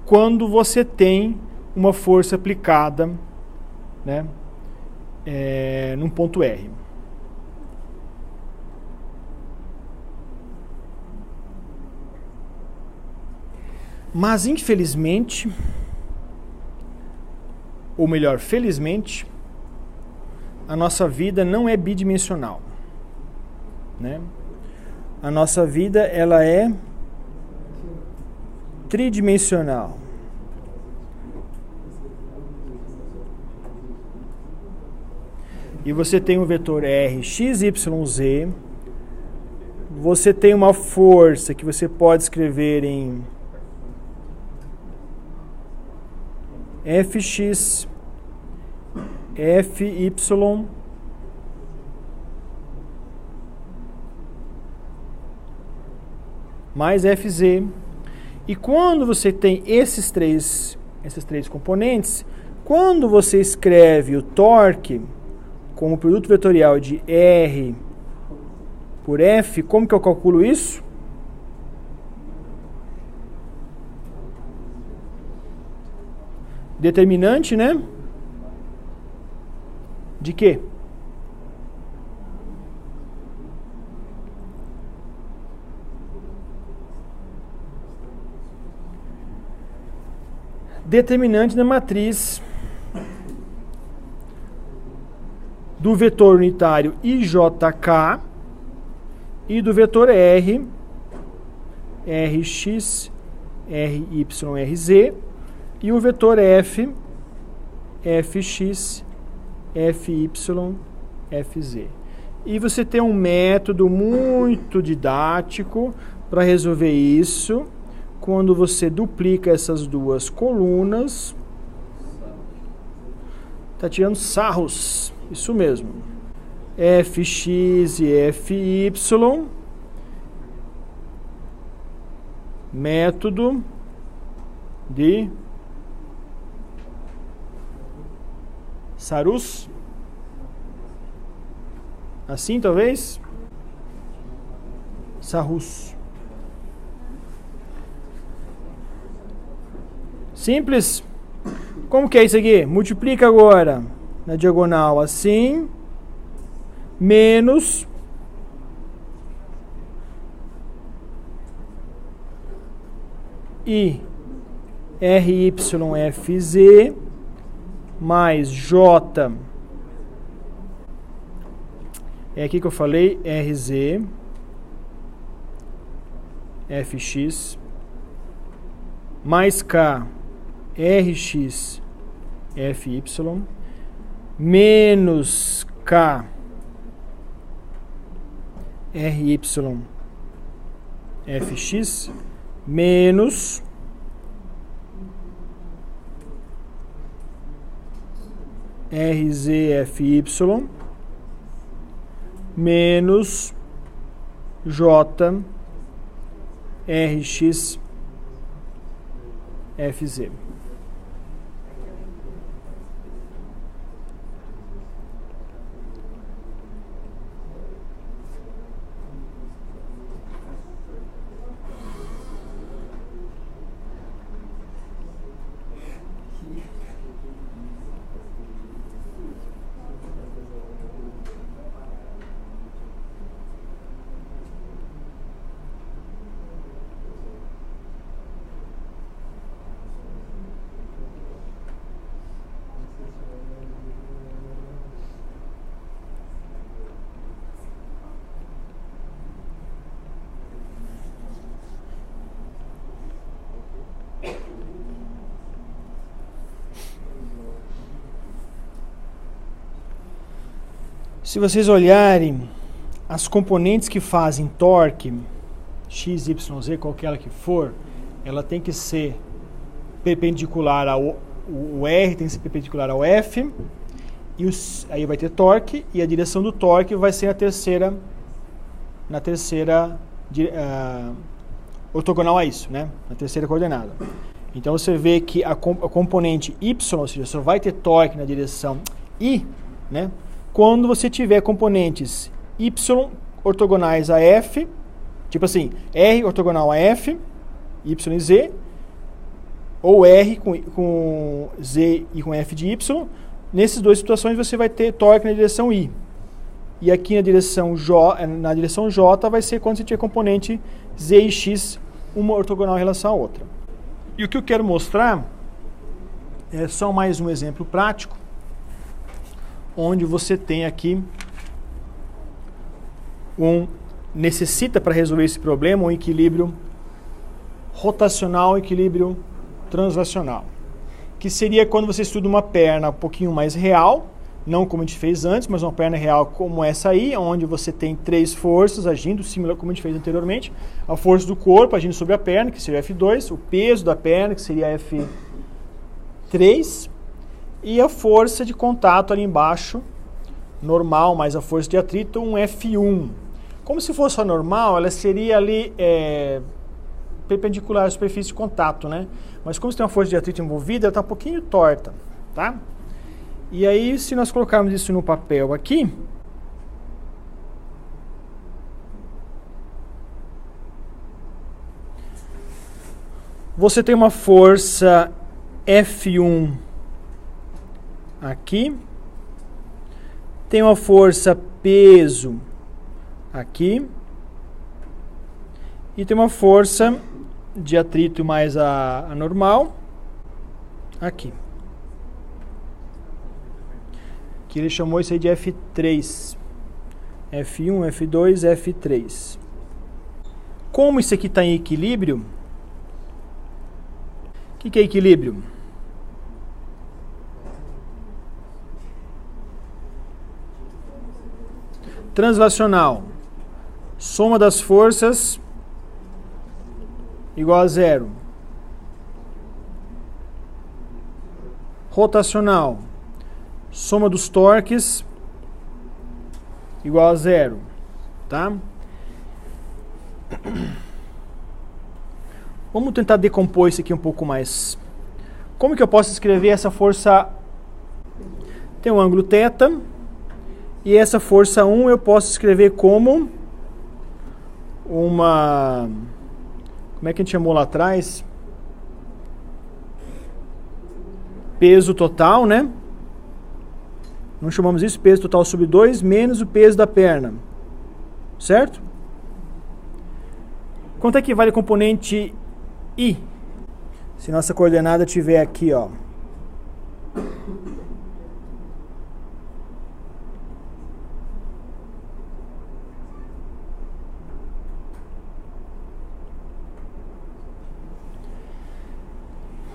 Quando você tem uma força aplicada, né, num ponto R. Mas, infelizmente, ou melhor, felizmente, a nossa vida não é bidimensional, né? A nossa vida, ela é tridimensional. E você tem um vetor R, X, Y, Z. Você tem uma força que você pode escrever em Fx, Fy, mais Fz. E quando você tem esses três componentes, quando você escreve o torque como produto vetorial de R por F, como que eu calculo isso? Determinante, né? De quê? Determinante da matriz do vetor unitário IJK e do vetor R, Rx, Ry, Rz, e o vetor F, Fx, Fy, Fz. E você tem um método muito didático para resolver isso. Quando você duplica essas duas colunas, está tirando sarros, isso mesmo. Fx e Fy, método de Sarus. Assim, talvez? Sarrus. Simples? Como que é isso aqui? Multiplica agora na diagonal assim, menos I RYFZ mais J, é aqui que eu falei, RZ, FX, mais K, RX, FY, menos K, RY, FX, menos RZFY, menos J, RX, FZ. Se vocês olharem as componentes que fazem torque, x, y, z, qualquer que for, ela tem que ser perpendicular ao o R, tem que ser perpendicular ao F, e aí vai ter torque, e a direção do torque vai ser na terceira ortogonal a isso, né? Na terceira coordenada. Então você vê que a componente y, ou seja, só vai ter torque na direção I, né? Quando você tiver componentes y ortogonais a F, tipo assim, R ortogonal a F, y e z, ou R com z e com F de y, nessas duas situações você vai ter torque na direção I. E aqui na direção J vai ser quando você tiver componente z e x, uma ortogonal em relação à outra. E o que eu quero mostrar é só mais um exemplo prático, onde você tem aqui necessita para resolver esse problema um equilíbrio rotacional e equilíbrio translacional, que seria quando você estuda uma perna um pouquinho mais real, não como a gente fez antes, mas uma perna real como essa aí, onde você tem três forças agindo, similar como a gente fez anteriormente. A força do corpo agindo sobre a perna, que seria F2, o peso da perna, que seria F3, e a força de contato ali embaixo, normal, mais a força de atrito, um F1. Como se fosse a normal, ela seria ali perpendicular à superfície de contato, né? Mas como você tem uma força de atrito envolvida, ela está um pouquinho torta, tá? E aí, se nós colocarmos isso no papel aqui, você tem uma força F1 aqui, tem uma força peso aqui, e tem uma força de atrito mais a normal aqui. Que ele chamou isso aí de F3. F1, F2, F3. Como isso aqui está em equilíbrio, o que é equilíbrio? Translacional. Soma das forças igual a zero. Rotacional. Soma dos torques igual a zero, tá? Vamos tentar decompor isso aqui um pouco mais. Como que eu posso escrever essa força? Tem um ângulo θ, e essa força 1 eu posso escrever como uma... Como é que a gente chamou lá atrás? Peso total, né? Não chamamos isso peso total sobre 2 menos o peso da perna. Certo? Quanto é que vale o componente I? Se nossa coordenada estiver aqui, ó.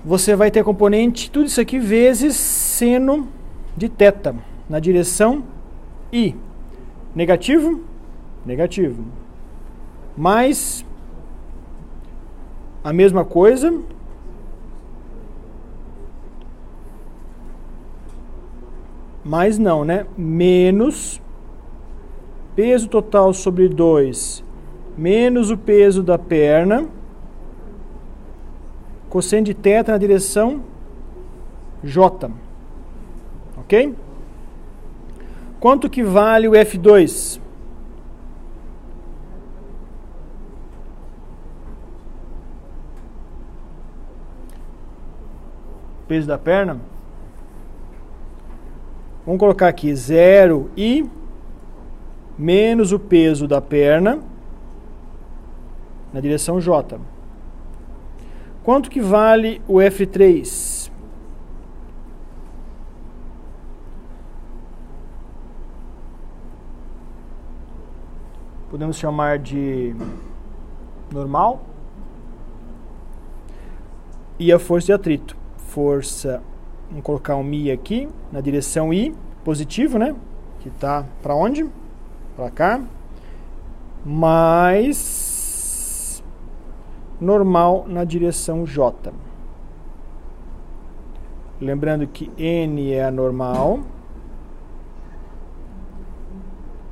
Você vai ter componente, tudo isso aqui, vezes seno de θ, na direção I. Negativo? Negativo. Mais a mesma coisa. Mais não, né? Menos peso total sobre 2, menos o peso da perna, cosseno de θ na direção J. Ok? Quanto que vale o F2? Peso da perna. Vamos colocar aqui 0 e menos o peso da perna na direção J. Quanto que vale o F3? Podemos chamar de normal. E a força de atrito. Força, vamos colocar um Mi aqui, na direção I, positivo, né? Que está para onde? Para cá. Mais normal na direção J. Lembrando que N é a normal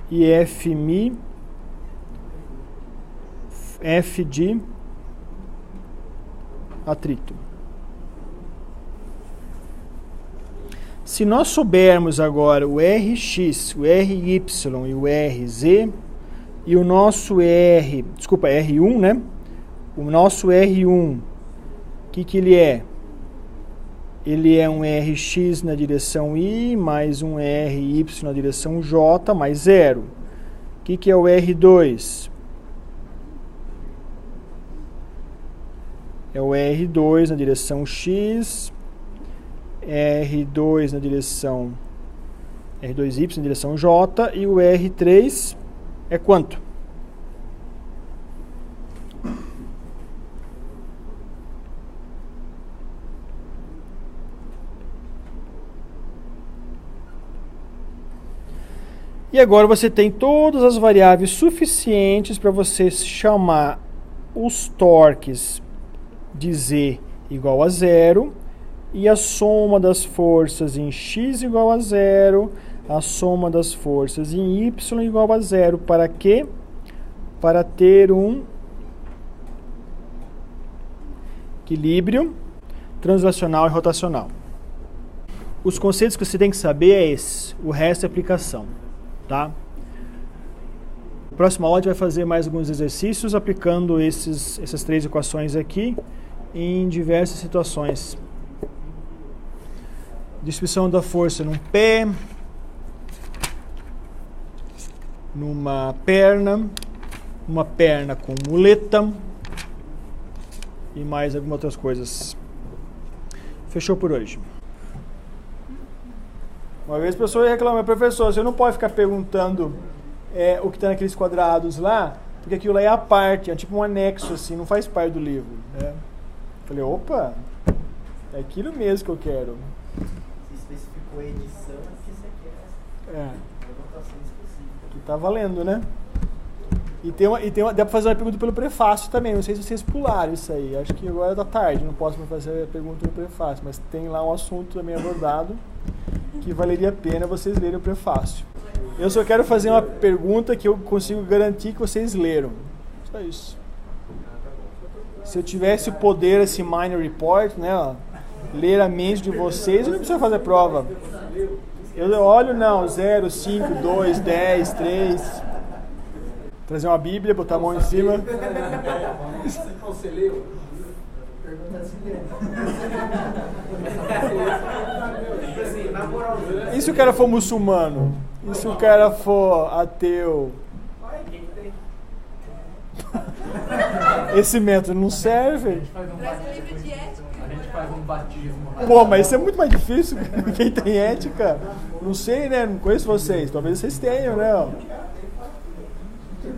e F'M, F de atrito. Se nós soubermos agora o Rx, o Ry e o Rz, e o nosso R1, né? O nosso R1, o que ele é? Ele é um Rx na direção I, mais um Ry na direção J, mais 0. O que é o R2? É o R2 na direção X, R2 na direção R2Y na direção J, e o R3 é quanto? E agora você tem todas as variáveis suficientes para você chamar os torques de Z igual a 0 e a soma das forças em X igual a 0, a soma das forças em Y igual a 0. Para quê? Para ter um equilíbrio translacional e rotacional. Os conceitos que você tem que saber é esse, o resto é aplicação. Tá? Na próxima aula a gente vai fazer mais alguns exercícios aplicando essas 3 equações aqui em diversas situações. Distribuição da força num pé, numa perna, uma perna com muleta e mais algumas outras coisas. Fechou por hoje. Uma vez a pessoa reclama, professor, você não pode ficar perguntando o que está naqueles quadrados lá, porque aquilo lá é a parte, é tipo um anexo, assim, não faz parte do livro. Né? Falei, opa, é aquilo mesmo que eu quero. Se especificou a edição, o que você quer? É. Anotação específica. Que tá valendo, né? E dá pra fazer uma pergunta pelo prefácio também, não sei se vocês pularam isso aí, acho que agora tá tarde, não posso mais fazer a pergunta pelo prefácio, mas tem lá um assunto também abordado que valeria a pena vocês lerem o prefácio. Eu só quero fazer uma pergunta que eu consigo garantir que vocês leram. Só isso. Se eu tivesse o poder, esse minor report, né, ó, ler a mente de vocês, eu não preciso fazer prova. Eu olho, não, 0, 5, 2, 10, 3... Trazer uma Bíblia, botar a mão em cima. Você leu? Pergunta se leu. E se o cara for muçulmano? E se o cara for ateu? Esse método não serve? A gente faz um batismo. Pô, mas isso é muito mais difícil. Quem tem ética? Não sei, né? Não conheço vocês. Talvez vocês tenham, né?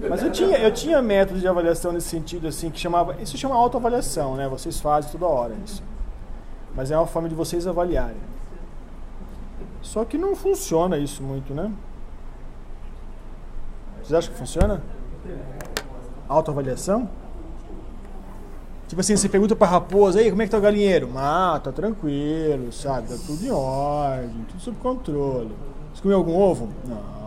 Mas eu tinha métodos de avaliação nesse sentido, assim, que chamava... Isso chama autoavaliação, né? Vocês fazem toda hora isso. Mas é uma forma de vocês avaliarem. Só que não funciona isso muito, né? Vocês acham que funciona? Autoavaliação? Tipo assim, você pergunta pra raposa, aí, como é que tá o galinheiro? Ah, tá tranquilo, sabe? Tá tudo em ordem, tudo sob controle. Você comeu algum ovo? Não.